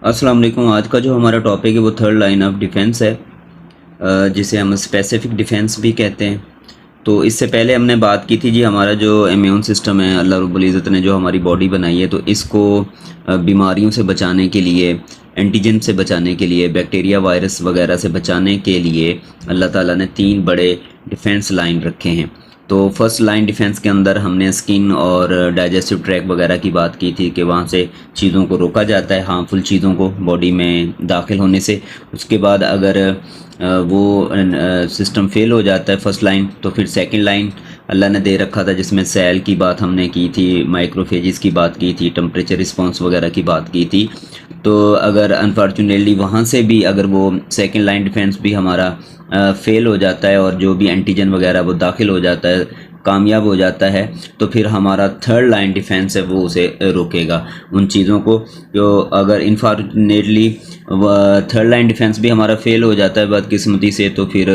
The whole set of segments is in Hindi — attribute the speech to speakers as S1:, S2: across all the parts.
S1: अस्सलाम वालेकुम। आज का जो हमारा टॉपिक है वो थर्ड लाइन ऑफ डिफेंस है, जिसे हम स्पेसिफिक डिफेंस भी कहते हैं। तो इससे पहले हमने बात की थी जी, हमारा जो इम्यून सिस्टम है, अल्लाह रब्बुल इज़्ज़त ने जो हमारी बॉडी बनाई है, तो इसको बीमारियों से बचाने के लिए, एंटीजन से बचाने के लिए, बैक्टीरिया वायरस वगैरह से बचाने के लिए अल्लाह ताला ने 3 बड़े डिफेंस लाइन रखे हैं। तो फर्स्ट लाइन डिफेंस के अंदर हमने स्किन और डाइजेस्टिव ट्रैक वगैरह की बात की थी कि वहाँ से चीज़ों को रोका जाता है, हार्मफुल चीज़ों को बॉडी में दाखिल होने से। उसके बाद अगर वो सिस्टम फेल हो जाता है फर्स्ट लाइन, तो फिर सेकंड लाइन अल्लाह ने दे रखा था, जिसमें सेल की बात हमने की थी, माइक्रोफेजेस की बात की थी, टेम्परेचर रिस्पॉन्स वगैरह की बात की थी। तो अगर अनफॉर्चुनेटली वहाँ से भी अगर वो सेकंड लाइन डिफेंस भी हमारा फेल हो जाता है और जो भी एंटीजन वगैरह वो दाखिल हो जाता है, कामयाब हो जाता है, तो फिर हमारा थर्ड लाइन डिफेंस है वो उसे रोकेगा उन चीज़ों को। जो अगर इनफॉर्चुनेटली थर्ड लाइन डिफेंस भी हमारा फेल हो जाता है बदकिस्मती से, तो फिर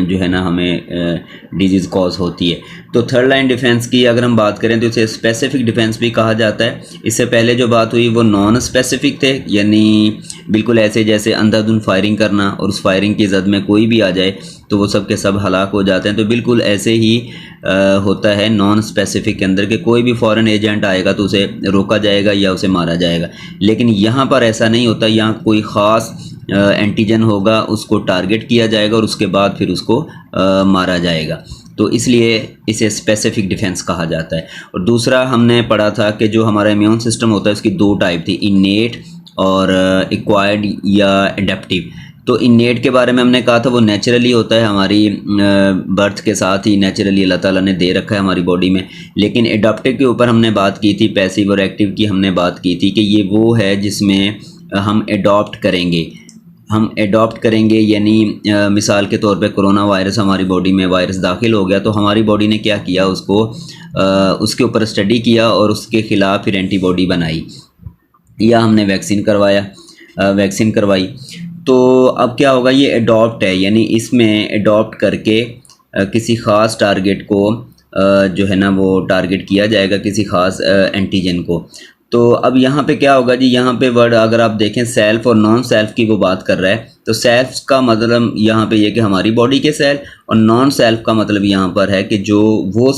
S1: जो है ना हमें डिजीज़ कॉज होती है। तो थर्ड लाइन डिफेंस की अगर हम बात करें तो इसे स्पेसिफिक डिफेंस भी कहा जाता है। इससे पहले जो बात हुई वो नॉन स्पेसिफिक थे, यानी बिल्कुल ऐसे जैसे अंधाधुंध फायरिंग करना और उस फायरिंग की जद में कोई भी आ जाए तो वो सब के सब हलाक हो जाते हैं। तो बिल्कुल ऐसे ही होता है नॉन स्पेसिफिक के अंदर कि कोई भी फॉरेन एजेंट आएगा तो उसे रोका जाएगा या उसे मारा जाएगा। लेकिन यहाँ पर ऐसा नहीं होता, यहाँ कोई ख़ास एंटीजन होगा, उसको टारगेट किया जाएगा और उसके बाद फिर उसको मारा जाएगा। तो इसलिए इसे स्पेसिफिक डिफेंस कहा जाता है। और दूसरा हमने पढ़ा था कि जो हमारा इम्यून सिस्टम होता है उसकी 2 टाइप थी, इनेट और एक्वायर्ड या एडेप्टिव। तो इनेट के बारे में हमने कहा था वो नेचुरली होता है, हमारी बर्थ के साथ ही नेचुरली अल्लाह ताला ने दे रखा है हमारी बॉडी में। लेकिन एडाप्टिव के ऊपर हमने बात की थी, पैसिव और एक्टिव की हमने बात की थी कि ये वो है जिसमें हम एडॉप्ट करेंगे। यानी मिसाल के तौर पे कोरोना वायरस हमारी बॉडी में वायरस दाखिल हो गया, तो हमारी बॉडी ने क्या किया, उसको उसके ऊपर स्टडी किया और उसके ख़िलाफ़ फिर एंटीबॉडी बनाई, या हमने वैक्सीन करवाई। तो अब क्या होगा, ये एडॉप्ट है, यानी इसमें एडॉप्ट करके किसी ख़ास टारगेट को जो है ना वो टारगेट किया जाएगा, किसी ख़ास एंटीजन को। तो अब यहाँ पे क्या होगा जी, यहाँ पे वर्ड अगर आप देखें सेल्फ और नॉन सेल्फ की वो बात कर रहा है। तो सेल्फ का मतलब यहाँ पे ये कि हमारी बॉडी के सेल, और नॉन सेल्फ का मतलब यहाँ पर है कि जो वो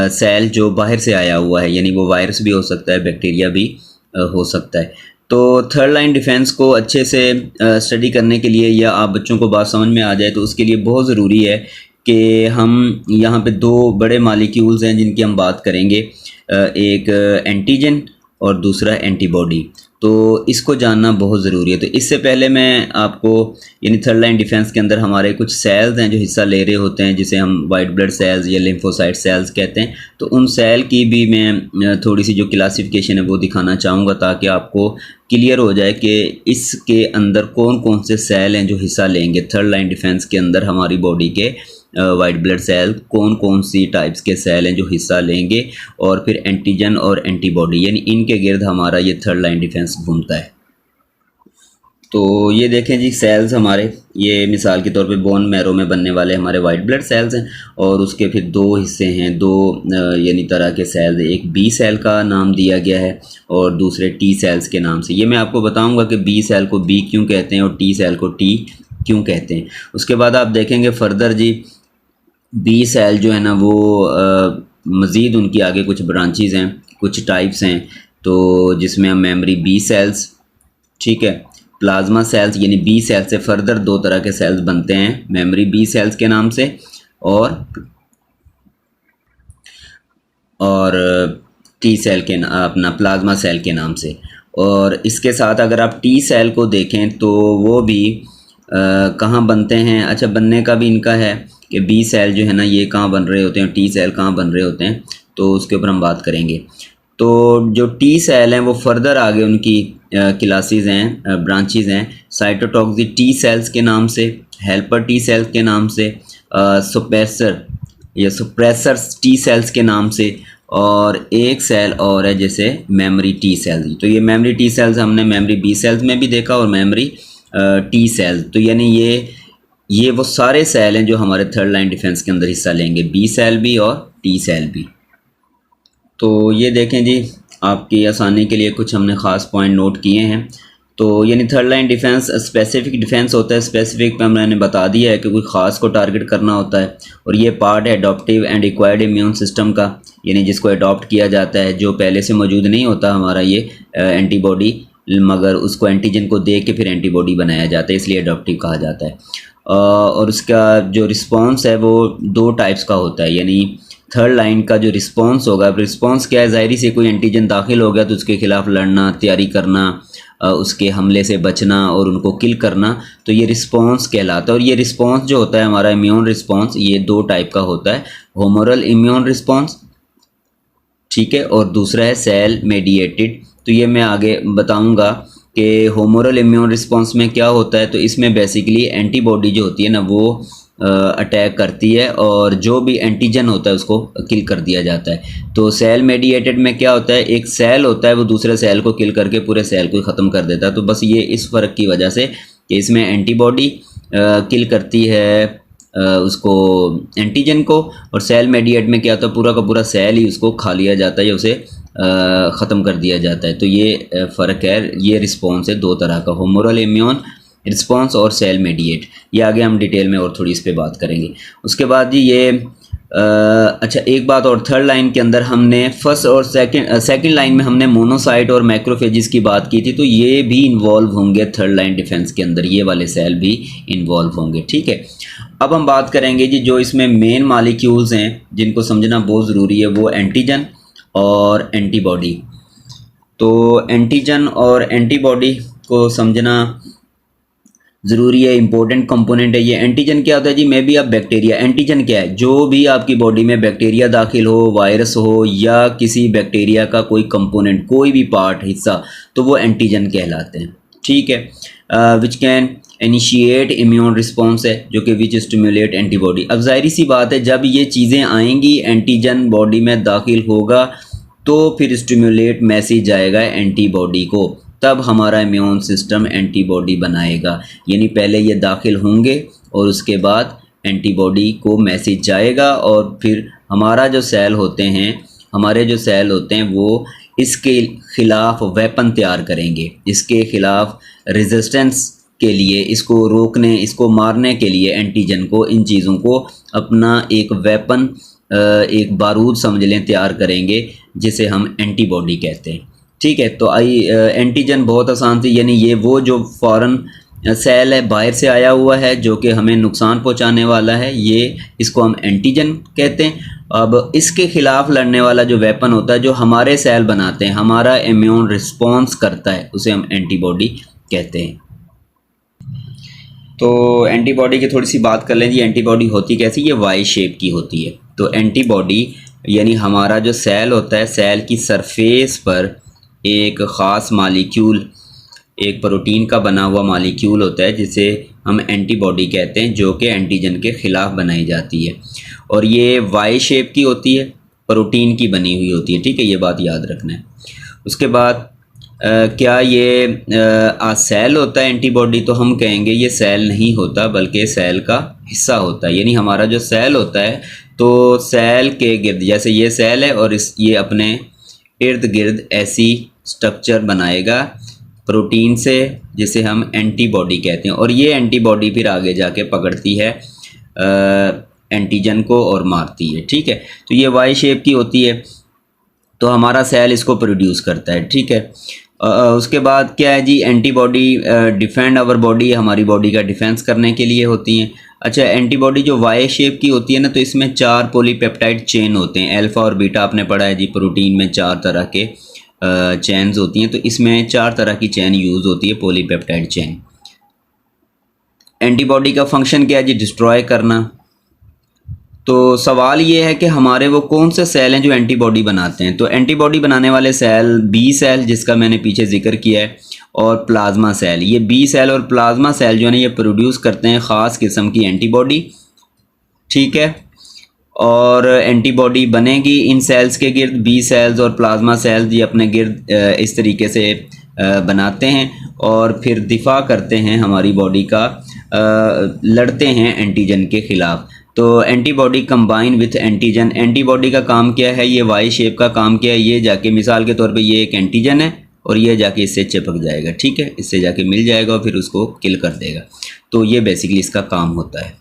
S1: सेल जो बाहर से आया हुआ है, यानी वो वायरस भी हो सकता है, बैक्टीरिया भी हो सकता है। तो थर्ड लाइन डिफेंस को अच्छे से स्टडी करने के लिए, या आप बच्चों को बात समझ में आ जाए, तो उसके लिए बहुत ज़रूरी है कि हम यहाँ पे 2 बड़े मालिक्यूल्स हैं जिनकी हम बात करेंगे, एक एंटीजन और दूसरा एंटीबॉडी। तो इसको जानना बहुत ज़रूरी है। तो इससे पहले मैं आपको, यानी थर्ड लाइन डिफेंस के अंदर हमारे कुछ सेल्स हैं जो हिस्सा ले रहे होते हैं, जिसे हम वाइट ब्लड सेल्स या लिम्फोसाइट सेल्स कहते हैं। तो उन सेल की भी मैं थोड़ी सी जो क्लासिफिकेशन है वो दिखाना चाहूँगा, ताकि आपको क्लियर हो जाए कि इसके अंदर कौन कौन से सेल हैं जो हिस्सा लेंगे थर्ड लाइन डिफेंस के अंदर। हमारी बॉडी के वाइट ब्लड सेल कौन कौन सी टाइप्स के सेल हैं जो हिस्सा लेंगे, और फिर एंटीजन और एंटीबॉडी, यानी इनके गिर्द हमारा ये थर्ड लाइन डिफेंस घूमता है। तो ये देखें जी, सेल्स हमारे, ये मिसाल के तौर पे बोन मैरो में बनने वाले हमारे वाइट ब्लड सेल्स हैं, और उसके फिर 2 हिस्से हैं, 2 यानी तरह के सेल्स। एक बी सेल का नाम दिया गया है और दूसरे टी सेल्स के नाम से। ये मैं आपको बताऊंगा कि बी सेल को बी क्यों कहते हैं और टी सेल को टी क्यों कहते हैं। उसके बाद आप देखेंगे फर्दर जी, बी सेल जो है ना वो मज़ीद उनकी आगे कुछ ब्रांचेज़ हैं, कुछ टाइप्स हैं। तो जिसमें हम मेमोरी बी सेल्स, ठीक है, प्लाज्मा सेल्स, यानी बी सेल से फर्दर 2 तरह के सेल्स बनते हैं, मेमोरी बी सेल्स के नाम से और टी सेल के अपना प्लाज्मा सेल के नाम से। और इसके साथ अगर आप टी सेल को देखें तो वो भी कहाँ बनते हैं। अच्छा, बनने का भी इनका है कि बी सेल जो है ना ये कहाँ बन रहे होते हैं, टी सेल कहाँ बन रहे होते हैं, तो उसके ऊपर हम बात करेंगे। तो जो टी सेल हैं वो फर्दर आगे उनकी क्लासेस हैं, ब्रांचेस हैं, साइटोटॉक्सिक टी सेल्स के नाम से, हेल्पर टी सेल्स के नाम से, सुप्रेसर या सुप्रेसर टी सेल्स के नाम से, और एक सेल और है जैसे मेमोरी टी सेल्स। तो ये मेमोरी टी सेल्स हमने मेमोरी बी सेल्स में भी देखा और मेमोरी टी सेल्स। तो यानी ये वो सारे सेल हैं जो हमारे थर्ड लाइन डिफेंस के अंदर हिस्सा लेंगे, बी सेल भी और टी सेल भी। तो ये देखें जी, आपकी आसानी के लिए कुछ हमने ख़ास पॉइंट नोट किए हैं तो यानी third line defence specific defence होता है। स्पेसिफिक पे मैंने बता दिया है कि कोई ख़ास को टारगेट करना होता है, और ये पार्ट है adoptive and acquired immune system का, यानी जिसको अडॉप्ट किया जाता है, जो पहले से मौजूद नहीं होता हमारा ये एंटीबॉडी, मगर उसको एंटीजन को देख के फिर एंटीबॉडी बनाया जाता है, इसलिए अडॉप्टिव कहा जाता है। और उसका जो रिस्पॉन्स है वो 2 टाइप्स का होता है, यानी थर्ड लाइन का जो रिस्पॉन्स होगा, रिस्पॉन्स क्या है, ज़ाहिर से कोई एंटीजन दाखिल हो गया तो उसके ख़िलाफ़ लड़ना, तैयारी करना, उसके हमले से बचना और उनको किल करना, तो ये रिस्पॉन्स कहलाता है। और ये रिस्पॉन्स जो होता है हमारा इम्यून रिस्पॉन्स, ये 2 टाइप का होता है, होमोरल इम्यून रिस्पॉन्स, ठीक है, और दूसरा है सेल मेडिएटेड। तो ये मैं आगे बताऊंगा कि होमोरल इम्यून रिस्पॉन्स में क्या होता है। तो इसमें बेसिकली एंटीबॉडी जो होती है ना वो अटैक करती है, और जो भी एंटीजन होता है उसको किल कर दिया जाता है। तो सेल मेडिएटेड में क्या होता है, एक सेल होता है वो दूसरे सेल को किल करके पूरे सेल को ख़त्म कर देता है। तो बस ये इस फ़र्क की वजह से कि इसमें एंटीबॉडी किल करती है उसको एंटीजन को, और सेल मेडिएट में क्या होता है, पूरा का पूरा सेल ही उसको खा लिया जाता है या उसे ख़त्म कर दिया जाता है। तो ये फ़र्क है, ये रिस्पॉन्स है 2 तरह का, होमोरल इम्यून रिस्पॉन्स और सेल मेडिएट। ये आगे हम डिटेल में और थोड़ी इस पे बात करेंगे। उसके बाद जी ये अच्छा एक बात और, थर्ड लाइन के अंदर हमने फर्स्ट और सेकंड लाइन में हमने मोनोसाइट और मैक्रोफेजिस की बात की थी, तो ये भी इन्वॉल्व होंगे थर्ड लाइन डिफेंस के अंदर, ये वाले सेल भी इन्वॉल्व होंगे, ठीक है। अब हम बात करेंगे जी जो इसमें मेन मालिक्यूल्स हैं जिनको समझना बहुत ज़रूरी है, वो एंटीजन और एंटीबॉडी। तो एंटीजन और एंटीबॉडी को समझना ज़रूरी है, इंपॉर्टेंट कंपोनेंट है ये। एंटीजन क्या होता है जी, मे बी आप बैक्टीरिया, एंटीजन क्या है, जो भी आपकी बॉडी में बैक्टीरिया दाखिल हो, वायरस हो या किसी बैक्टीरिया का कोई कंपोनेंट, कोई भी पार्ट, हिस्सा, तो वो एंटीजन कहलाते हैं, ठीक है। Which can initiate immune response है, जो कि विच स्टिमुलेट एंटीबॉडी। अब जाहिर सी बात है जब ये चीज़ें आएंगी, एंटीजन बॉडी में दाखिल होगा तो फिर स्टिमुलेट मैसेज जाएगा एंटीबॉडी को, तब हमारा इम्यून सिस्टम एंटीबॉडी बनाएगा। यानी पहले ये दाखिल होंगे और उसके बाद एंटीबॉडी को मैसेज जाएगा, और फिर हमारा जो सेल होते हैं, हमारे जो सेल होते हैं वो इसके ख़िलाफ़ वेपन तैयार करेंगे, इसके ख़िलाफ़ रेजिस्टेंस के लिए, इसको रोकने, इसको मारने के लिए एंटीजन को, इन चीज़ों को अपना एक वेपन, एक बारूद समझ लें, तैयार करेंगे, जिसे हम एंटीबॉडी कहते हैं, ठीक है। तो एंटीजन बहुत आसान थी, यानी ये वो जो फ़ौरन सेल है, बाहर से आया हुआ है, जो कि हमें नुकसान पहुंचाने वाला है, ये इसको हम एंटीजन कहते हैं। अब इसके ख़िलाफ़ लड़ने वाला जो वेपन होता है, जो हमारे सेल बनाते हैं, हमारा इम्यून रिस्पॉन्स करता है, उसे हम एंटीबॉडी कहते हैं। तो एंटीबॉडी की थोड़ी सी बात कर लें जी। एंटीबॉडी होती कैसी, ये वाई शेप की होती है। तो एंटीबॉडी यानी हमारा जो सेल होता है, सेल की सरफेस पर एक ख़ास मालिक्यूल, एक प्रोटीन का बना हुआ मालिक्यूल होता है, जिसे हम एंटीबॉडी कहते हैं, जो कि एंटीजन के ख़िलाफ़ बनाई जाती है, और ये वाई शेप की होती है, प्रोटीन की बनी हुई होती है, ठीक है, ये बात याद रखना है। उसके बाद क्या ये सेल होता है एंटीबॉडी, तो हम कहेंगे ये सेल नहीं होता, बल्कि सेल का हिस्सा होता है। यानी हमारा जो सेल होता है, तो सेल के गिर्द, जैसे ये सेल है और ये अपने इर्द गिर्द ऐसी स्ट्रक्चर बनाएगा प्रोटीन से, जिसे हम एंटीबॉडी कहते हैं, और ये एंटीबॉडी फिर आगे जाके पकड़ती है एंटीजन को और मारती है, ठीक है। तो ये वाई शेप की होती है, तो हमारा सेल इसको प्रोड्यूस करता है, ठीक है। उसके बाद क्या है जी, एंटीबॉडी डिफेंड आवर बॉडी, हमारी बॉडी का डिफेंस करने के लिए होती हैं। अच्छा, एंटीबॉडी जो वाई शेप की होती है ना, तो इसमें 4 पॉलीपेप्टाइड चेन होते हैं, अल्फ़ा और बीटा आपने पढ़ा है जी, प्रोटीन में 4 तरह के चेन्स होती हैं, तो इसमें 4 तरह की चेन यूज़ होती है, पॉलीपेप्टाइड चेन। एंटीबॉडी का फंक्शन क्या है जी, डिस्ट्रॉय करना। तो सवाल ये है कि हमारे वो कौन से सेल हैं जो एंटीबॉडी बनाते हैं। तो एंटीबॉडी बनाने वाले सेल बी सेल, जिसका मैंने पीछे जिक्र किया है, और प्लाज्मा सेल। ये बी सेल और प्लाज्मा सेल जो है ना, ये प्रोड्यूस करते हैं ख़ास किस्म की एंटीबॉडी, ठीक है। और एंटीबॉडी बनेगी इन सेल्स के गिर्द, बी सेल्स और प्लाज्मा सेल्स ये अपने गिर्द इस तरीके से बनाते हैं, और फिर दिफा करते हैं हमारी बॉडी का, लड़ते हैं एंटीजन के ख़िलाफ़। तो antibody combine with antigen, antibody का काम क्या है, ये वाई शेप का काम क्या है, ये जाके मिसाल के तौर पे ये एक एंटीजन है, और ये जाके इससे चिपक जाएगा, ठीक है, इससे जाके मिल जाएगा और फिर उसको किल कर देगा। तो ये बेसिकली इसका काम होता है।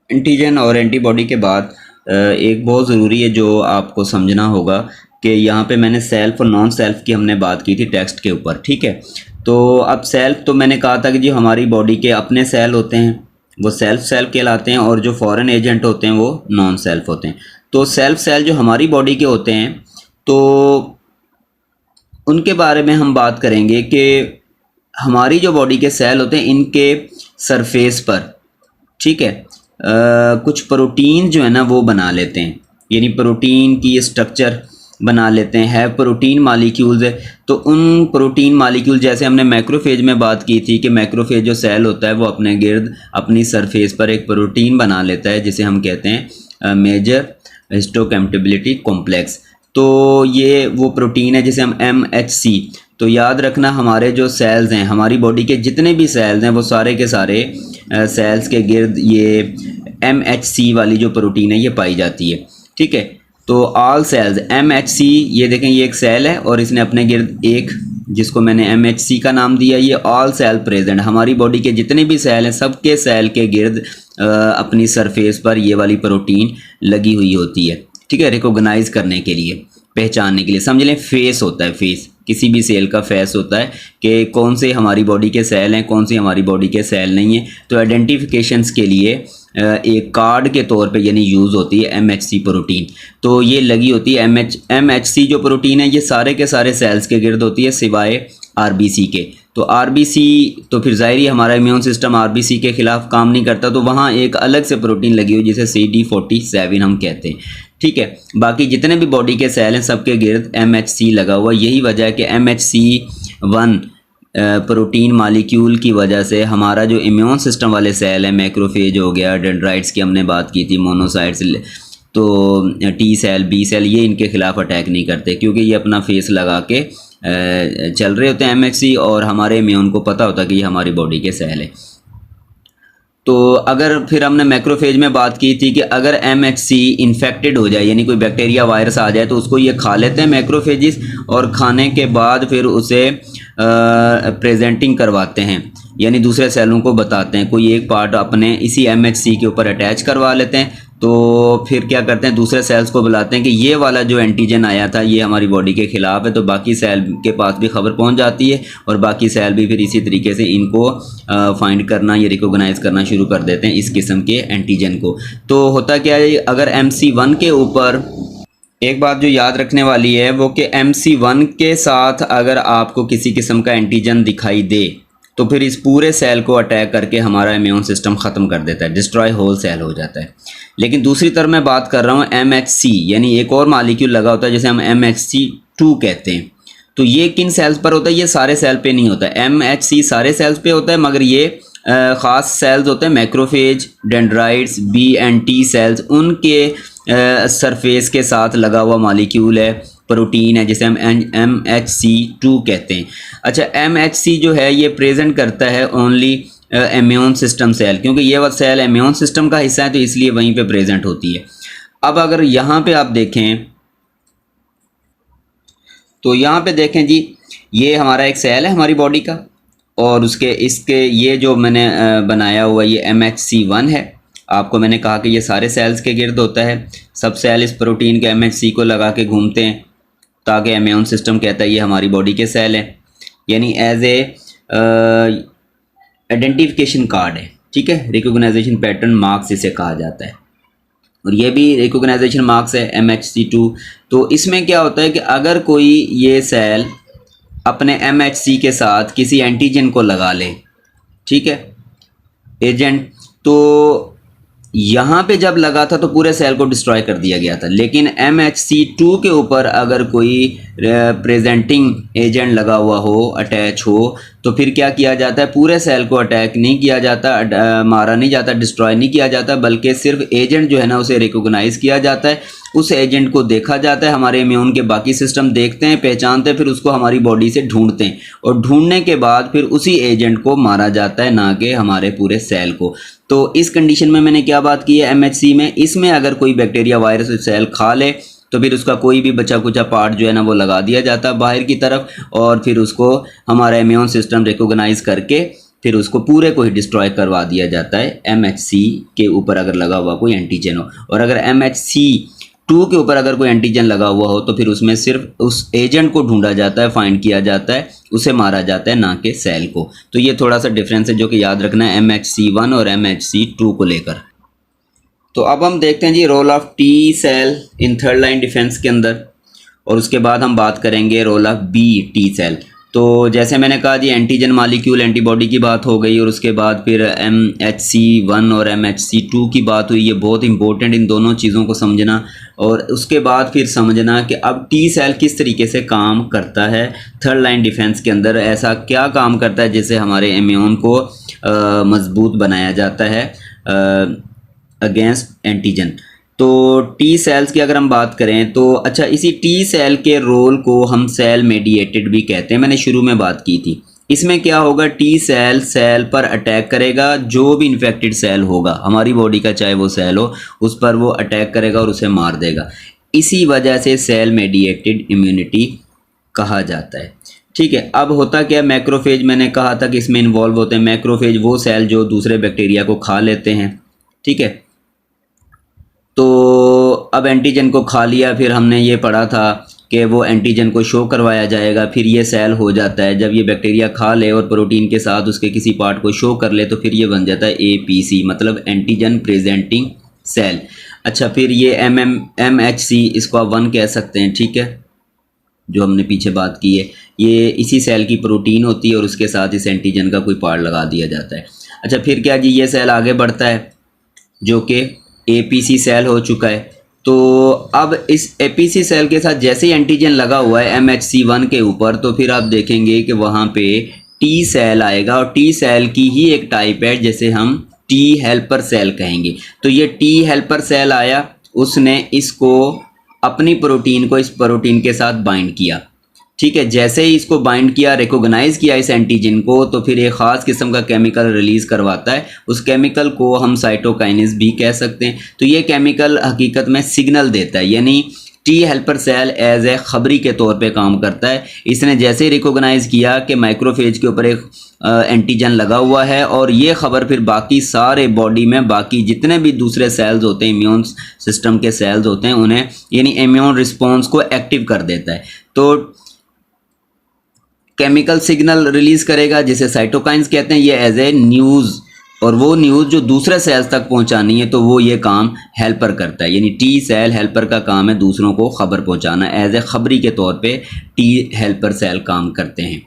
S1: एंटीजन और एंटीबॉडी के बाद एक बहुत ज़रूरी है जो आपको समझना होगा कि यहाँ पे मैंने सेल्फ और नॉन सेल्फ की हमने बात की थी टेक्स्ट के ऊपर, ठीक है। तो अब सेल्फ तो मैंने कहा था कि जो हमारी बॉडी के अपने सेल होते हैं वो सेल्फ सेल कहलाते हैं, और जो फॉरेन एजेंट होते हैं वो नॉन सेल्फ होते हैं। तो सेल्फ सेल जो हमारी बॉडी के होते हैं तो उनके बारे में हम बात करेंगे कि हमारी जो बॉडी के सेल होते हैं इनके सरफेस पर, ठीक है, कुछ प्रोटीन जो है ना वो बना लेते हैं, यानी प्रोटीन की स्ट्रक्चर बना लेते हैं प्रोटीन मालिक्यूल्स है। तो उन प्रोटीन मालिक्यूल, जैसे हमने मैक्रोफेज में बात की थी कि मैक्रोफेज जो सेल होता है वो अपने गिर्द अपनी सरफेस पर एक प्रोटीन बना लेता है जिसे हम कहते हैं मेजर हिस्टोकैम्पेटिबिलिटी कॉम्प्लेक्स। तो ये वो प्रोटीन है जिसे हम MHC, तो याद रखना हमारे जो सेल्स हैं, हमारी बॉडी के जितने भी सेल्स हैं वो सारे के सारे सेल्स के गिर्द ये MHC वाली जो प्रोटीन है ये पाई जाती है, ठीक है। तो ऑल सेल्स MHC, ये देखें ये एक सेल है और इसने अपने गिर्द एक, जिसको मैंने MHC का नाम दिया, ये ऑल सेल प्रेजेंट, हमारी बॉडी के जितने भी सेल हैं सबके सेल के गिर्द अपनी सरफेस पर ये वाली प्रोटीन लगी हुई होती है, ठीक है, रिकॉग्नाइज करने के लिए, पहचानने के लिए। समझ लें फेस होता है, फेस किसी भी सेल का फेस होता है कि कौन से हमारी बॉडी के सेल हैं, कौन सी हमारी बॉडी के सेल नहीं हैं। तो आइडेंटिफिकेशंस के लिए एक कार्ड के तौर पे यानी यूज़ होती है MHC प्रोटीन। तो ये लगी होती है MHC जो प्रोटीन है ये सारे के सारे सेल्स के गिर्द होती है सिवाय RBC के। तो RBC तो फिर ज़ाहिर हमारा इम्यून सिस्टम RBC के ख़िलाफ़ काम नहीं करता, तो वहाँ एक अलग से प्रोटीन लगी हुई जिसे CD47 हम कहते हैं, ठीक है। बाकी जितने भी बॉडी के सेल हैं सबके गिर्द MHC लगा हुआ। यही वजह है कि MHC1 प्रोटीन मालिक्यूल की वजह से हमारा जो इम्यून सिस्टम वाले सेल है, मैक्रोफेज हो गया, डेंड्राइट्स की हमने बात की थी, मोनोसाइट्स, तो T सेल, B सेल, ये इनके ख़िलाफ़ अटैक नहीं करते क्योंकि ये अपना फेस लगा के चल रहे होते हैं MHC, और हमारे इम्यून को पता होता है कि ये हमारी बॉडी के सेल है। तो अगर फिर हमने मैक्रोफेज में बात की थी कि अगर MHC इन्फेक्टेड हो जाए, यानी कोई बैक्टीरिया वायरस आ जाए, तो उसको ये खा लेते हैं मैक्रोफेजिस, और खाने के बाद फिर उसे प्रेजेंटिंग करवाते हैं, यानी दूसरे सेलों को बताते हैं, कोई एक पार्ट अपने इसी MHC के ऊपर अटैच करवा लेते हैं। तो फिर क्या करते हैं, दूसरे सेल्स को बुलाते हैं कि ये वाला जो एंटीजन आया था ये हमारी बॉडी के ख़िलाफ़ है, तो बाकी सेल के पास भी खबर पहुंच जाती है और बाकी सेल भी फिर इसी तरीके से इनको फाइंड करना, ये रिकॉग्नाइज करना शुरू कर देते हैं इस किस्म के एंटीजन को। तो होता क्या है, अगर MC1 के ऊपर एक बात जो याद रखने वाली है वो कि MC1 के साथ अगर आपको किसी किस्म का एंटीजन दिखाई दे तो फिर इस पूरे सेल को अटैक करके हमारा इम्यून सिस्टम ख़त्म कर देता है, डिस्ट्रॉय होल सेल हो जाता है। लेकिन दूसरी तरफ मैं बात कर रहा हूँ MHC, यानी एक और मालिक्यूल लगा होता है जिसे हम MHC2 कहते हैं। तो ये किन सेल्स पर होता है, ये सारे सेल पे नहीं होता है। MHC सारे सेल्स पे होता है, मगर ये ख़ास सेल्स होते हैं macrophage, dendrites, B and T cells, उनके सरफेस के साथ लगा हुआ मालिक्यूल है, प्रोटीन है जिसे हम MHC2 कहते हैं। अच्छा, MHC जो है ये प्रेजेंट करता है ओनली इम्यून सिस्टम सेल, क्योंकि ये वाला सेल इम्यून सिस्टम का हिस्सा है तो इसलिए वहीं पे प्रेजेंट होती है। अब अगर यहाँ पे आप देखें तो यहाँ पे देखें जी, ये हमारा एक सेल है हमारी बॉडी का, और इसके ये जो मैंने बनाया हुआ ये MHC1 है। आपको मैंने कहा कि ये सारे सेल्स के गिर्द होता है, सब सेल इस प्रोटीन के MHC को लगा के घूमते हैं ताकि इम्यून सिस्टम कहता है ये हमारी बॉडी के सेल हैं, यानी एज ए आइडेंटिफिकेशन कार्ड है, ठीक है, रिकॉग्नाइजेशन पैटर्न मार्क्स इसे कहा जाता है, और ये भी रिकॉग्नाइजेशन मार्क्स है MHC2। तो इसमें क्या होता है कि अगर कोई ये सेल अपने MHC के साथ किसी एंटीजन को लगा ले, ठीक है, एजेंट, तो यहाँ पे जब लगा था तो पूरे सेल को डिस्ट्रॉय कर दिया गया था। लेकिन MHC2 के ऊपर अगर कोई प्रेजेंटिंग एजेंट लगा हुआ हो, अटैच हो, तो फिर क्या किया जाता है, पूरे सेल को अटैक नहीं किया जाता, मारा नहीं जाता, डिस्ट्रॉय नहीं किया जाता, बल्कि सिर्फ एजेंट जो है ना उसे रिकॉग्नाइज किया जाता है, उस एजेंट को देखा जाता है, हमारे इम्यून के बाकी सिस्टम देखते हैं, पहचानते हैं, फिर उसको हमारी बॉडी से ढूंढते हैं, और ढूंढने के बाद फिर उसी एजेंट को मारा जाता है, ना कि हमारे पूरे सेल को। तो इस कंडीशन में मैंने क्या बात की है MHC में, इसमें अगर कोई बैक्टीरिया वायरस सेल खा ले तो फिर उसका कोई भी बचा कुचा पार्ट जो है ना वो लगा दिया जाता है बाहर की तरफ, और फिर उसको हमारा इम्यून सिस्टम रिकॉग्नाइज करके फिर उसको पूरे को ही डिस्ट्रॉय करवा दिया जाता है MHC के ऊपर अगर लगा हुआ कोई एंटीजन हो। और अगर MHC2 के ऊपर अगर कोई एंटीजन लगा हुआ हो तो फिर उसमें सिर्फ उस एजेंट को ढूंढा जाता है, फाइंड किया जाता है, उसे मारा जाता है, ना कि सेल को। तो ये थोड़ा सा डिफरेंस है जो कि याद रखना है MHC1 और MHC2 को लेकर। तो अब हम देखते हैं जी role of T cell in third line defence के अंदर, और उसके बाद हम बात करेंगे role of B T cell. तो जैसे मैंने कहा जी एंटीजन मॉलिक्यूल एंटीबॉडी की बात हो गई, और उसके बाद फिर MHC1 और MHC2 की बात हुई। ये बहुत इंपॉर्टेंट इन दोनों चीज़ों को समझना, और उसके बाद फिर समझना कि अब टी सेल किस तरीके से काम करता है थर्ड लाइन डिफेंस के अंदर, ऐसा क्या काम करता है जिससे हमारे इम्यून को मजबूत बनाया जाता है अगेंस्ट एंटीजन। तो टी सेल्स की अगर हम बात करें तो अच्छा, इसी टी सेल के रोल को हम सेल मेडिएटेड भी कहते हैं, मैंने शुरू में बात की थी। इसमें क्या होगा, टी सेल सेल पर अटैक करेगा, जो भी इन्फेक्टेड सेल होगा हमारी बॉडी का, चाहे वो सेल हो, उस पर वो अटैक करेगा और उसे मार देगा। इसी वजह से सेल मेडिएटेड इम्यूनिटी कहा जाता है। ठीक है, अब होता क्या, मैक्रोफेज मैंने कहा था कि इसमें इन्वॉल्व होते हैं। मैक्रोफेज वो सेल जो दूसरे बैक्टीरिया को खा लेते हैं। ठीक है, तो अब एंटीजन को खा लिया, फिर हमने ये पढ़ा था कि वो एंटीजन को शो करवाया जाएगा, फिर ये सेल हो जाता है। जब ये बैक्टीरिया खा ले और प्रोटीन के साथ उसके किसी पार्ट को शो कर ले तो फिर ये बन जाता है APC, मतलब एंटीजन प्रेजेंटिंग सेल। अच्छा, फिर ये MHC, इसको आप 1 कह सकते हैं। ठीक है, जो हमने पीछे बात की है, ये इसी सेल की प्रोटीन होती है और उसके साथ इस एंटीजन का कोई पार्ट लगा दिया जाता है। अच्छा, फिर क्या जी, ये सेल आगे बढ़ता है जो कि APC सेल हो चुका है। तो अब इस APC सेल के साथ जैसे ही एंटीजन लगा हुआ है MHC1 के ऊपर, तो फिर आप देखेंगे कि वहाँ पे टी सेल आएगा, और टी सेल की ही एक टाइप है जैसे हम टी हेल्पर सेल कहेंगे। तो ये टी हेल्पर सेल आया, उसने इसको अपनी प्रोटीन को इस प्रोटीन के साथ बाइंड किया। ठीक है, जैसे ही इसको बाइंड किया, रिकॉग्नाइज किया इस एंटीजन को, तो फिर एक ख़ास किस्म का केमिकल रिलीज़ करवाता है। उस केमिकल को हम साइटोकाइनेस भी कह सकते हैं। तो ये केमिकल हकीकत में सिग्नल देता है, यानी T helper cell as a खबरी के तौर पे काम करता है। इसने जैसे ही रिकॉग्नाइज किया कि माइक्रोफेज के ऊपर एक एंटीजन लगा हुआ है, और ये खबर फिर बाकी सारे बॉडी में बाकी जितने भी दूसरे सेल्स होते हैं, इम्यून सिस्टम के सेल्स होते हैं, उन्हें यानी इम्यून रिस्पॉन्स को एक्टिव कर देता है। तो केमिकल सिग्नल रिलीज करेगा जिसे साइटोकाइंस कहते हैं, ये एज ए न्यूज़, और वो न्यूज़ जो दूसरे सेल्स तक पहुंचानी है, तो वो ये काम हेल्पर करता है। यानी टी सेल हेल्पर का काम है दूसरों को खबर पहुंचाना, एज ए खबरी के तौर पे टी हेल्पर सेल काम करते हैं।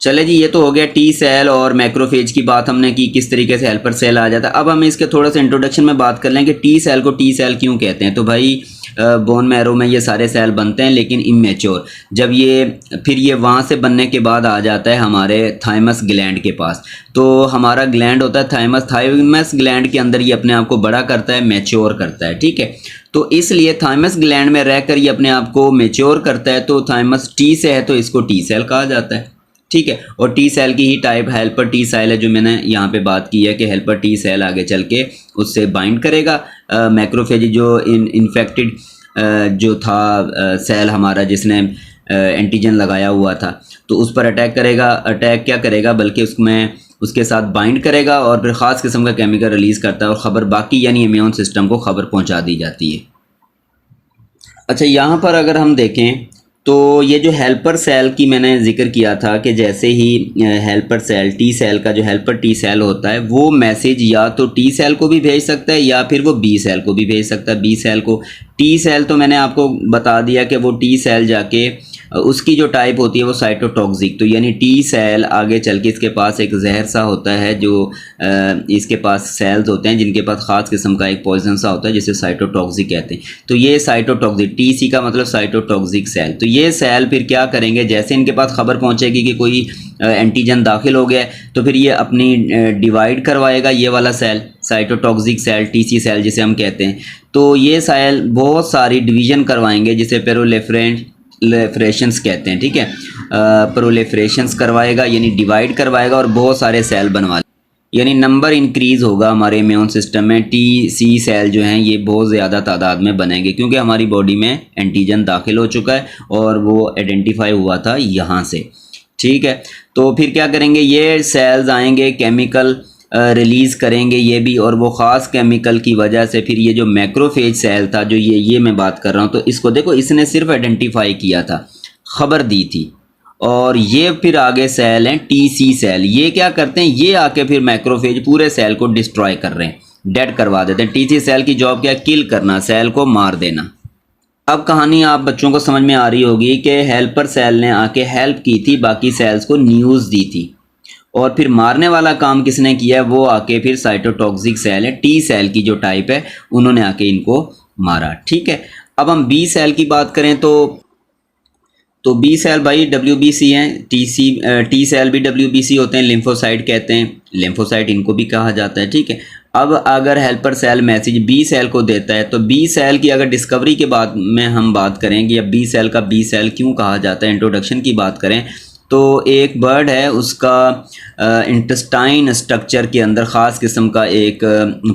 S1: चले जी, ये तो हो गया टी सेल और मैक्रोफेज की बात हमने की, किस तरीके से हेल्पर सेल आ जाता है। अब हम इसके थोड़ा सा इंट्रोडक्शन में बात कर लें कि टी सेल को टी सेल क्यों कहते हैं। तो भाई बोन मैरो में ये सारे सेल बनते हैं, लेकिन इमेच्योर। जब ये फिर ये वहाँ से बनने के बाद आ जाता है हमारे थाइमस ग्लैंड के पास। तो हमारा ग्लैंड होता है थाइमस ग्लैंड के अंदर ये अपने आप को बड़ा करता है, मैच्योर करता है। ठीक है, तो इसलिए थाइमस ग्लैंड में रहकर ये अपने आप को मैच्योर करता है। तो थाइमस टी से है तो इसको टी सेल कहा जाता है। ठीक है, और टी सेल की ही टाइप हेल्पर टी सेल है, जो मैंने यहाँ पे बात की है कि हेल्पर टी सेल आगे चल के उससे बाइंड करेगा। मैक्रोफेज जो इन्फेक्टेड जो था सेल हमारा जिसने एंटीजन लगाया हुआ था, तो उस पर अटैक करेगा। अटैक क्या करेगा, बल्कि उसमें उसके साथ बाइंड करेगा और फिर ख़ास किस्म का केमिकल रिलीज़ करता है, और ख़बर बाकी यानी इम्यून सिस्टम को ख़बर पहुँचा दी जाती है। अच्छा, यहाँ पर अगर हम देखें तो ये जो हेल्पर सेल की मैंने जिक्र किया था कि जैसे ही हेल्पर सेल टी सेल का जो हेल्पर टी सेल होता है, वो मैसेज या तो टी सेल को भी भेज सकता है या फिर वो बी सेल को भी भेज सकता है। बी सेल को, टी सेल तो मैंने आपको बता दिया कि वो टी सेल जाके उसकी जो टाइप होती है वो साइटोटॉक्सिक, तो यानी टी सेल आगे चल के इसके पास एक जहर सा होता है, जो इसके पास सेल्स होते हैं जिनके पास ख़ास किस्म का एक पॉइजन सा होता है जिसे साइटोटॉक्सिक कहते हैं। तो ये साइटोटॉक्सिक, टी सी का मतलब साइटोटॉक्सिक सेल। तो ये सेल फिर क्या करेंगे, जैसे इनके पास खबर पहुंचेगी कि कोई एंटीजन दाखिल हो गया, तो फिर ये अपनी डिवाइड करवाएगा, ये वाला cell cytotoxic cell T C cell जिसे हम कहते हैं। तो ये सेल बहुत सारी डिवीज़न करवाएंगे जिसे प्रोलिफरेशंस कहते हैं। ठीक है, प्रोलिफरेशंस करवाएगा यानी डिवाइड करवाएगा और बहुत सारे सेल बनवा। यानी नंबर इंक्रीज़ होगा हमारे इम्यून सिस्टम में। टी सी सेल जो हैं ये बहुत ज़्यादा तादाद में बनेंगे क्योंकि हमारी बॉडी में एंटीजन दाखिल हो चुका है और वो आइडेंटिफाई हुआ था यहाँ से। ठीक है, तो फिर क्या करेंगे, ये सेल्स आएंगे, केमिकल रिलीज़ करेंगे ये भी, और वो ख़ास केमिकल की वजह से फिर ये जो मैक्रोफेज सेल था जो ये मैं बात कर रहा हूँ, तो इसको देखो इसने सिर्फ आइडेंटिफाई किया था, ख़बर दी थी, और ये फिर आगे सेल हैं टी सी सेल। ये क्या करते हैं, ये आके फिर मैक्रोफेज पूरे सेल को डिस्ट्रॉय कर रहे हैं, डेड करवा देते हैं। टी सी सेल की जॉब क्या, किल करना, सेल को मार देना। अब कहानी आप बच्चों को समझ में आ रही होगी कि हेल्पर सेल ने आके हेल्प की थी, बाकी सेल्स को न्यूज़ दी थी, और फिर मारने वाला काम किसने किया है, वो आके फिर साइटोटॉक्सिक सेल है, टी सेल की जो टाइप है, उन्होंने आके इनको मारा। ठीक है, अब हम बी सेल की बात करें तो बी सेल भाई WBC हैं, टी सेल भी WBC होते हैं, लिम्फोसाइट कहते हैं, लिम्फोसाइट इनको भी कहा जाता है। ठीक है, अब अगर helper cell message B cell को देता है तो बी सेल की अगर डिस्कवरी के बाद में हम बात करें कि अब बी सेल का बी सेल क्यों कहा जाता है, इंट्रोडक्शन की बात करें तो एक बर्ड है, उसका इंटेस्टाइन स्ट्रक्चर के अंदर ख़ास किस्म का एक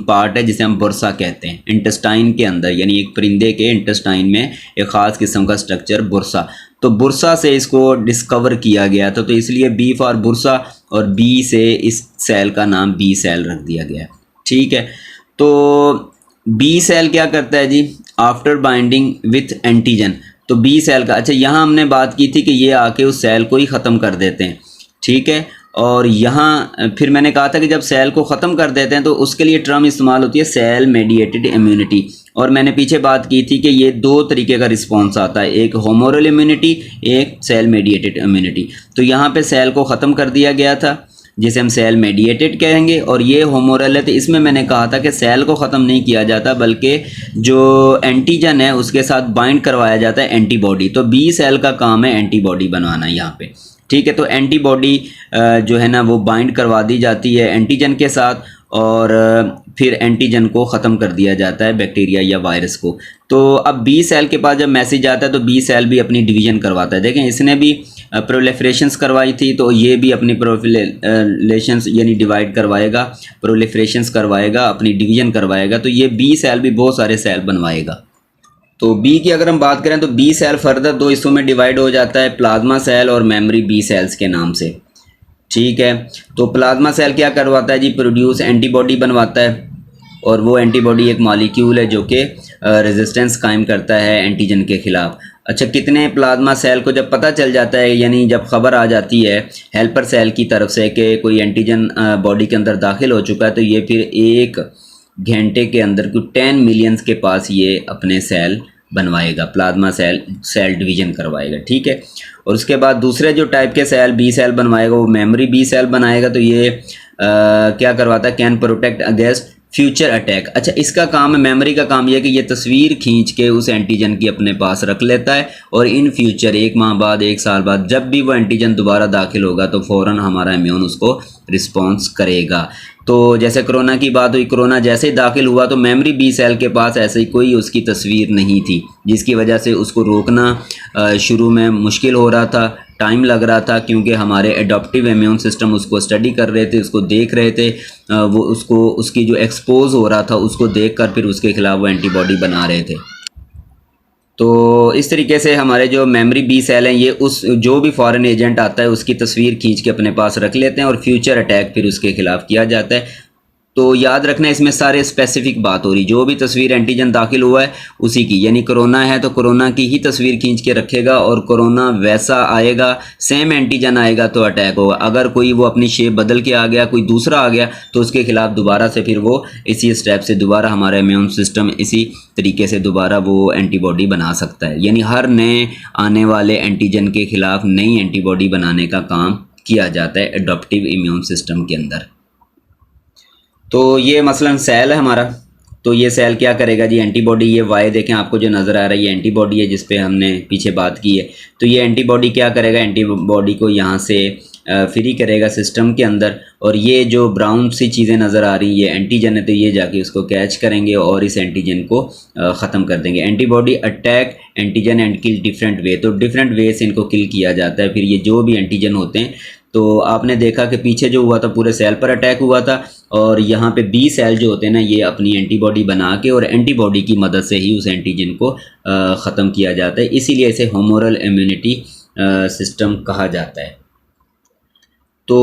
S1: पार्ट है जिसे हम बुरसा कहते हैं। इंटेस्टाइन के अंदर यानी एक परिंदे के इंटेस्टाइन में एक ख़ास किस्म का स्ट्रक्चर बुरसा, तो बुरसा से इसको डिस्कवर किया गया था, तो इसलिए बी फॉर बुरसा और बी से इस सेल का नाम बी सेल रख दिया गया। ठीक है, तो बी सेल क्या करता है जी, आफ्टर बाइंडिंग विथ एंटीजन, तो बी सेल का, अच्छा यहाँ हमने बात की थी कि ये आके उस सेल को ही ख़त्म कर देते हैं। ठीक है, और यहाँ फिर मैंने कहा था कि जब सेल को ख़त्म कर देते हैं तो उसके लिए टर्म इस्तेमाल होती है सेल मेडिएटेड इम्यूनिटी, और मैंने पीछे बात की थी कि ये दो तरीके का रिस्पॉन्स आता है, एक होमोरल इम्यूनिटी, एक सेल मेडिएटेड इम्यूनिटी। तो यहाँ पे सेल को ख़त्म कर दिया गया था जिसे हम सेल मेडिएटेड कहेंगे, और ये होमोरल है, तो इसमें मैंने कहा था कि सेल को ख़त्म नहीं किया जाता बल्कि जो एंटीजन है उसके साथ बाइंड करवाया जाता है एंटीबॉडी। तो बी सेल का काम है एंटीबॉडी बनवाना यहाँ पे। ठीक है, तो एंटीबॉडी जो है ना वो बाइंड करवा दी जाती है एंटीजन के साथ, और फिर एंटीजन को ख़त्म कर दिया जाता है बैक्टीरिया या वायरस को। तो अब बी सेल के पास जब मैसेज आता है तो बी सेल भी अपनी डिवीज़न करवाता है। देखें इसने भी प्रोलिफरेशंस करवाई थी, तो ये भी अपनी प्रोलिफरेशंस यानी डिवाइड करवाएगा, प्रोलिफरेशंस करवाएगा, अपनी डिवीज़न करवाएगा, तो ये बी सेल भी बहुत सारे सेल बनवाएगा। तो बी की अगर हम बात करें तो बी सेल फर्दर दो हिस्सों में डिवाइड हो जाता है, प्लाज्मा सेल और मेमोरी बी सेल्स के नाम से। ठीक है, तो प्लाज्मा सेल क्या करवाता है जी, प्रोड्यूस एंटीबॉडी बनवाता है, और वो एंटीबॉडी एक मॉलिक्यूल है जो कि रेजिस्टेंस कायम करता है एंटीजन के ख़िलाफ़। अच्छा, कितने प्लाज्मा सेल को जब पता चल जाता है, यानी जब ख़बर आ जाती है हेल्पर सेल की तरफ से कि कोई एंटीजन बॉडी के अंदर दाखिल हो चुका है, तो ये फिर एक घंटे के अंदर कुछ 10 मिलियंस के पास ये अपने सेल बनवाएगा, प्लाज्मा सेल डिवीज़न करवाएगा। ठीक है, और उसके बाद दूसरे जो टाइप के सेल बी सेल बनवाएगा वो मेमोरी बी सेल बनाएगा, तो ये क्या करवाता है, can protect against future attack. अच्छा, इसका काम है, मेमोरी का काम यह है कि ये तस्वीर खींच के उस एंटीजन की अपने पास रख लेता है, और इन फ्यूचर 1 माह बाद 1 साल बाद जब भी वो एंटीजन दोबारा दाखिल होगा तो फ़ौरन हमारा इम्यून उसको रिस्पॉन्स करेगा। तो जैसे कोरोना की बात हुई, कोरोना जैसे ही दाखिल हुआ तो मेमोरी बी सेल के पास ऐसे ही कोई उसकी तस्वीर नहीं थी, जिसकी वजह से उसको रोकना शुरू में मुश्किल हो रहा था, टाइम लग रहा था, क्योंकि हमारे एडॉप्टिव इम्यून सिस्टम उसको स्टडी कर रहे थे, उसको देख रहे थे, वो उसकी जो एक्सपोज हो रहा था उसको देखकर फिर उसके खिलाफ वो एंटीबॉडी बना रहे थे। तो इस तरीके से हमारे जो मेमोरी बी सेल हैं ये उस जो भी फॉरेन एजेंट आता है उसकी तस्वीर खींच के अपने पास रख लेते हैं, और फ्यूचर अटैक फिर उसके खिलाफ किया जाता है। तो याद रखना इसमें सारे स्पेसिफिक बात हो रही, जो भी तस्वीर एंटीजन दाखिल हुआ है उसी की, यानी कोरोना है तो कोरोना की ही तस्वीर खींच के रखेगा, और कोरोना वैसा आएगा, सेम एंटीजन आएगा तो अटैक होगा। अगर कोई वो अपनी शेप बदल के आ गया, कोई दूसरा आ गया, तो उसके खिलाफ दोबारा से फिर वो इसी स्टेप से दोबारा हमारा इम्यून सिस्टम इसी तरीके से दोबारा वो एंटीबॉडी बना सकता है। यानी हर नए आने वाले एंटीजन के खिलाफ नई एंटीबॉडी बनाने का काम किया जाता है एडॉप्टिव इम्यून सिस्टम के अंदर। तो ये मसलन सेल है हमारा, तो ये सेल क्या करेगा जी, एंटीबॉडी, ये वाई देखें आपको जो नज़र आ रहा है ये एंटीबॉडी है जिस पे हमने पीछे बात की है। तो ये एंटीबॉडी क्या करेगा, एंटीबॉडी को यहाँ से फ्री करेगा सिस्टम के अंदर, और ये जो ब्राउन सी चीज़ें नज़र आ रही ये एंटीजन है, तो ये जाके उसको कैच करेंगे और इस एंटीजन को ख़त्म कर देंगे। Antibody attack antigen and kill different way, तो डिफरेंट वे से इनको किल किया जाता है। फिर ये जो भी एंटीजन होते हैं, तो आपने देखा कि पीछे जो हुआ था पूरे सेल पर अटैक हुआ था, और यहाँ पे बी सेल जो होते हैं ना, ये अपनी एंटीबॉडी बना के और एंटीबॉडी की मदद से ही उस एंटीजन को ख़त्म किया जाता है, इसीलिए इसे ह्यूमरल इम्यूनिटी सिस्टम कहा जाता है। तो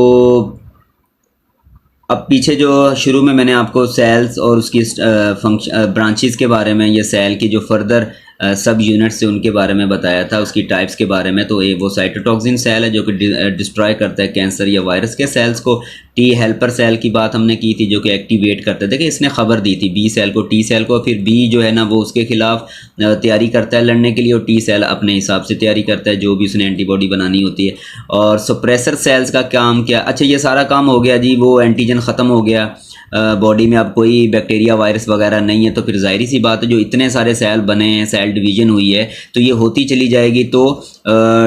S1: अब पीछे जो शुरू में मैंने आपको सेल्स और उसकी फंक्शन ब्रांचेस के बारे में, ये सेल की जो फर्दर सब यूनिट्स से उनके बारे में बताया था, उसकी टाइप्स के बारे में। तो ये वो साइटोटॉक्सिन सेल है जो कि डिस्ट्रॉय करता है कैंसर या वायरस के सेल्स को। टी हेल्पर सेल की बात हमने की थी जो कि एक्टिवेट करते थे, कि इसने खबर दी थी बी सेल को, टी सेल को, फिर बी जो है ना वो उसके खिलाफ तैयारी करता है लड़ने के लिए, और टी सेल अपने हिसाब से तैयारी करता है जो भी उसने एंटीबॉडी बनानी होती है। और सप्रेसर सेल्स का काम क्या, अच्छा ये सारा काम हो गया जी, वो एंटीजन ख़त्म हो गया, बॉडी में अब कोई बैक्टीरिया वायरस वगैरह नहीं है, तो फिर जाहिर सी बात है जो इतने सारे सेल बने हैं, सेल डिवीज़न हुई है, तो ये होती चली जाएगी, तो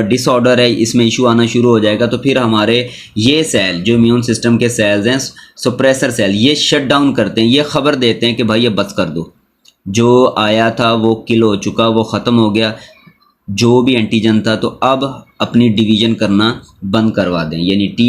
S1: डिसऑर्डर है, इसमें इशू आना शुरू हो जाएगा। तो फिर हमारे ये सेल जो इम्यून सिस्टम के सेल्स हैं, सप्रेसर सेल, ये शट डाउन करते हैं, ये खबर देते हैं कि भाई ये बस कर दो, जो आया था वो किल हो चुका, वो ख़त्म हो गया, जो भी एंटीजन था, तो अब अपनी डिवीज़न करना बंद करवा दें, यानी टी